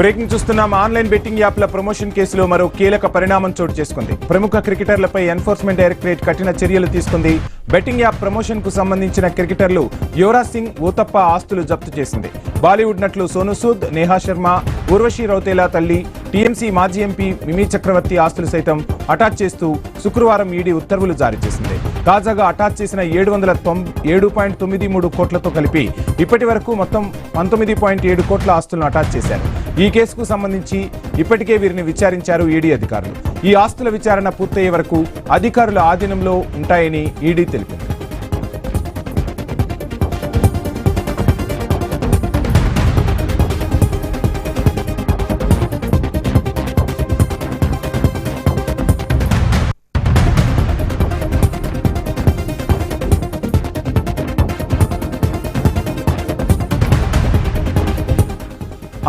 Breaking చూస్తున్నాం. Online betting యాప్ల promotion కేసులో మరో కీలక పరిణామం చోటు చేసుకుంది. ప్రముఖ క్రికెటర్లపై ఎన్ఫోర్స్మెంట్ డైరెక్టరేట్ కఠిన చర్యలు తీసుకుంది. బెట్టింగ్ యాప్ ప్రమోషన్ కు సంబంధించిన క్రికెటర్లు యువరాజ్ సింగ్, ఊతప్ప ఆస్తులు జప్తు చేసింది. బాలీవుడ్ నటులు సోనూ సూద్, నేహా శర్మ, ఊర్వశి రౌతేలా తల్లి, టీఎంసీ మాజీ ఎంపీ మిమీ చక్రవర్తి ఆస్తులు సైతం అటాచ్ చేస్తూ శుక్రవారం ఈడీ ఉత్తర్వులు జారీ చేసింది. తాజాగా అటాచ్ చేసిన 707.93 కోట్లతో కలిపి ఇప్పటి వరకు మొత్తం 19.7 కోట్ల ఆస్తులను అటాచ్ చేశారు. ఈ కేసుకు సంబంధించి ఇప్పటికే వీరిని విచారించారు ఈడీ అధికారులు. ఈ ఆస్తుల విచారణ పూర్తయ్యే వరకు అధికారుల ఆధీనంలో ఉంటాయని ఈడీ తెలిపింది.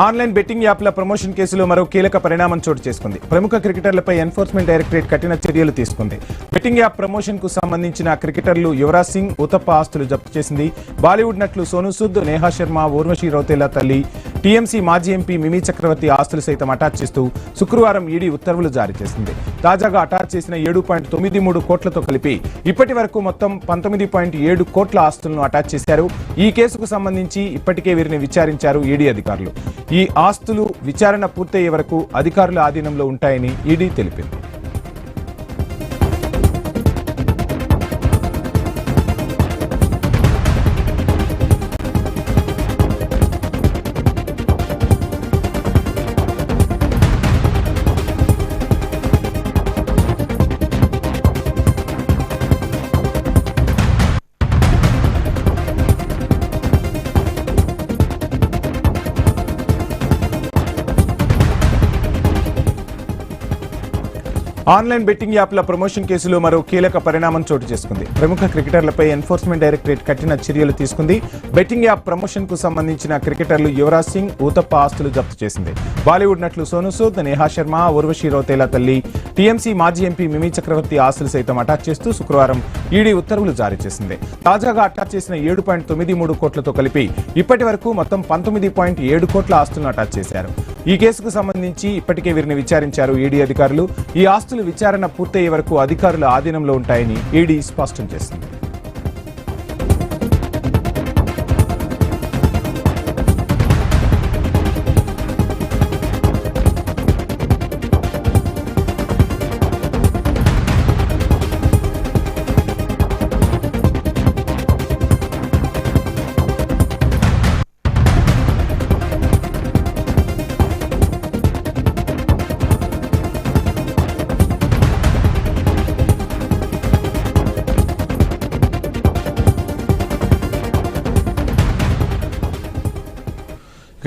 ఆన్లైన్ బెట్టింగ్ యాప్ల ప్రమోషన్ కేసులో మరో కీలక పరిణామం చోటు చేసుకుంది. ప్రముఖ క్రికెటర్లపై ఎన్ఫోర్స్మెంట్ డైరెక్టరేట్ కఠిన చర్యలు తీసుకుంది. బెట్టింగ్ యాప్ ప్రమోషన్ కు సంబంధించిన క్రికెటర్లు యువరాజ్ సింగ్, ఊతప్ప ఆస్తులు జప్తు చేసింది. బాలీవుడ్ నటులు సోనూ సూద్, నేహా శర్మ, ఊర్వశి రౌతేలా తల్లి, టీఎంసీ మాజీ ఎంపీ మిమీ చక్రవర్తి ఆస్తులు సైతం అటాచ్ చేస్తూ శుక్రవారం ఈడీ ఉత్తర్వులు జారీ చేసింది. తాజాగా అటాచ్ చేసిన 7.93 కోట్లతో కలిపి ఇప్పటి వరకు మొత్తం 19.7 కోట్ల ఆస్తులను అటాచ్ చేశారు. ఈ కేసుకు సంబంధించి ఇప్పటికే వీరిని విచారించారు ఈడీ అధికారులు. ఈ ఆస్తులు విచారణ పూర్తయ్యే వరకు అధికారుల ఆధీనంలో ఉంటాయని ఈడీ తెలిపింది. ఆన్లైన్ బెట్టింగ్ యాప్ల ప్రమోషన్ కేసులో మరో కీలక పరిణామం చోటు చేసుకుంది. ప్రముఖ క్రికెటర్లపై ఎన్ఫోర్స్మెంట్ డైరెక్టరేట్ కఠిన చర్యలు తీసుకుంది. బెట్టింగ్ యాప్ ప్రమోషన్ కు సంబంధించిన క్రికెటర్లు యువరాజ్ సింగ్, ఊతప్ప ఆస్తులు జప్తు చేసింది. బాలీవుడ్ నటులు సోనూ సూద్, నేహా శర్మ, ఊర్వశి రౌతేలా తల్లి, టీఎంసీ మాజీ ఎంపీ మిమీ చక్రవర్తి ఆస్తులు సైతం అటాచ్ చేస్తూ శుక్రవారం ఈడీ ఉత్తర్వులు జారీ చేసింది. తాజాగా అటాచ్ చేసిన 7.93 కోట్లతో కలిపి ఇప్పటి వరకు మొత్తం 19.7 కోట్ల ఆస్తులను అటాచ్ చేశారు. ఈ కేసుకు సంబంధించి ఇప్పటికే వీరిని విచారించారు ఈడీ అధికారులు. ఈ ఆస్తులు విచారణ పూర్తయ్యే వరకు అధికారుల ఆధీనంలో ఉంటాయని ఈడీ స్పష్టం చేసింది.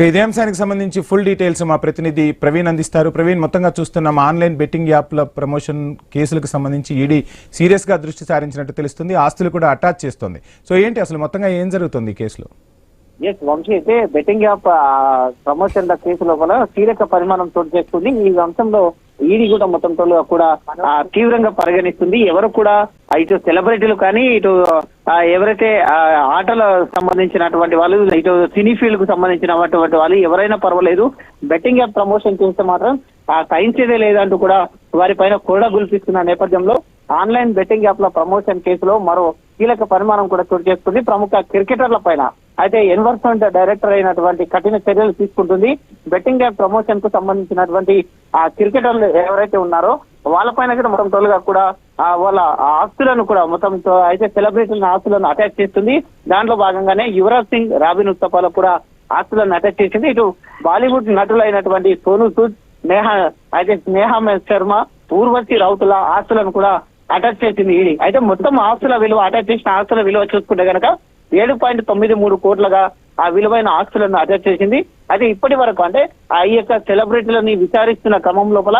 ఇదే అంశానికి సంబంధించి ఫుల్ డీటెయిల్స్ మా ప్రతినిధి ప్రవీణ్ అందిస్తారు. ప్రవీణ్, మొత్తంగా చూస్తున్నాం ఆన్లైన్ బెట్టింగ్ యాప్ల ప్రమోషన్ కేసులకు సంబంధించి ఈడీ సీరియస్ గా దృష్టి సారించినట్టు తెలుస్తుంది. ఆస్తులు కూడా అటాచ్ చేస్తుంది. సో ఏంటి అసలు మొత్తంగా ఏం జరుగుతుంది ఈ కేసులో? వంశీ, అయితే బెట్టింగ్ యాప్ ప్రమోషన్ కేసు లోపల కీలక పరిమాణం చోటు చేసుకుంది. ఈ అంశంలో ఈడీ కూడా మొత్తం కూడా తీవ్రంగా పరిగణిస్తుంది. ఎవరు కూడా ఇటు సెలబ్రిటీలు కానీ ఇటు ఎవరైతే ఆటల సంబంధించినటువంటి వాళ్ళు, ఇటు సినీ ఫీల్డ్ కు సంబంధించినటువంటి వాళ్ళు ఎవరైనా పర్వాలేదు, బెట్టింగ్ యాప్ ప్రమోషన్ చేస్తే మాత్రం సహించేదే లేదంటూ కూడా వారిపైన కొరడ గుల్పిస్తున్న నేపథ్యంలో ఆన్లైన్ బెట్టింగ్ యాప్ల ప్రమోషన్ కేసులో మరో కీలక పరిమాణం కూడా చోటు చేసుకుంది. ప్రముఖ క్రికెటర్ల పైన అయితే ఎన్ఫోర్స్మెంట్ డైరెక్టర్ అయినటువంటి కఠిన చర్యలు తీసుకుంటుంది. బెట్టింగ్ యాప్ ప్రమోషన్ కు సంబంధించినటువంటి ఆ క్రికెటర్లు ఎవరైతే ఉన్నారో వాళ్ళపైన కూడా మొత్తం తోలుగా కూడా వాళ్ళ ఆస్తులను కూడా మొత్తం అయితే సెలబ్రిటీల ఆస్తులను అటాచ్ చేస్తుంది. దాంట్లో భాగంగానే యువరాజ్ సింగ్, రాబిన్ ఉత్తపాలకు కూడా ఆస్తులను అటాచ్ చేసింది. ఇటు బాలీవుడ్ నటులైనటువంటి సోనూ సూద్, నేహా శర్మ, ఊర్వశి రౌతుల ఆస్తులను కూడా అటాచ్ చేసింది ఈడీ. అయితే మొత్తం ఆస్తుల విలువ, అటాచ్ చేసిన ఆస్తుల విలువ చూసుకుంటే కనుక 7.93 కోట్లుగా ఆ విలువైన ఆస్తులను అటాచ్ చేసింది. అయితే ఇప్పటి వరకు అంటే ఈ యొక్క సెలబ్రిటీలని విచారిస్తున్న క్రమం లోపల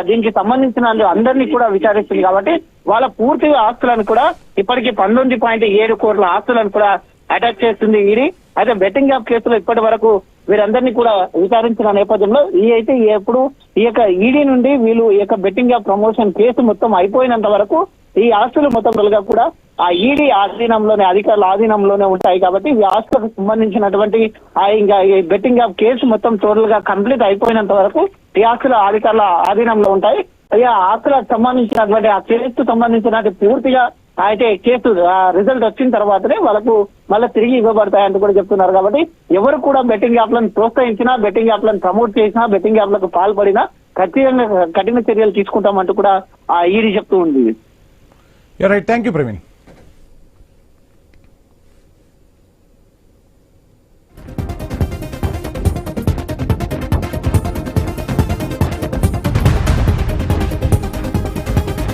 దీనికి సంబంధించిన అందరినీ కూడా విచారిస్తుంది కాబట్టి వాళ్ళ పూర్తి ఆస్తులను కూడా ఇప్పటికీ 19.7 కోట్ల ఆస్తులను కూడా అటాచ్ చేస్తుంది ఈడీ. అయితే బెట్టింగ్ యాప్ కేసులో ఇప్పటి వరకు వీరందరినీ కూడా విచారించిన నేపథ్యంలో ఈ యొక్క ఈడీ నుండి వీళ్ళు ఈ యొక్క బెట్టింగ్ యాప్ ప్రమోషన్ కేసు మొత్తం అయిపోయినంత వరకు ఈ ఆస్తులు మొత్తం కూడా ఆ ఈడీ ఆధీనంలోనే, అధికారుల ఆధీనంలోనే ఉంటాయి కాబట్టి ఈ ఆస్తులకు సంబంధించినటువంటి ఇంకా ఈ బెట్టింగ్ యాప్ కేసు మొత్తం టోటల్ గా కంప్లీట్ అయిపోయినంత వరకు ఈ ఆస్తుల అధికారుల ఆధీనంలో ఉంటాయి. అయ్యా ఆస్తులకు సంబంధించినటువంటి ఆ కేసుకు సంబంధించినటువంటి పూర్తిగా అయితే కేసు రిజల్ట్ వచ్చిన తర్వాతనే వాళ్ళకు మళ్ళీ తిరిగి ఇవ్వబడతాయంటూ కూడా చెప్తున్నారు. కాబట్టి ఎవరు కూడా బెట్టింగ్ యాప్లను ప్రోత్సహించినా, బెట్టింగ్ యాప్లను ప్రమోట్ చేసినా, బెట్టింగ్ యాప్లకు పాల్పడినా ఖచ్చితంగా కఠిన చర్యలు తీసుకుంటామంటూ కూడా ఈడీ చెప్తూ ఉంది. Right, thank you Praveen.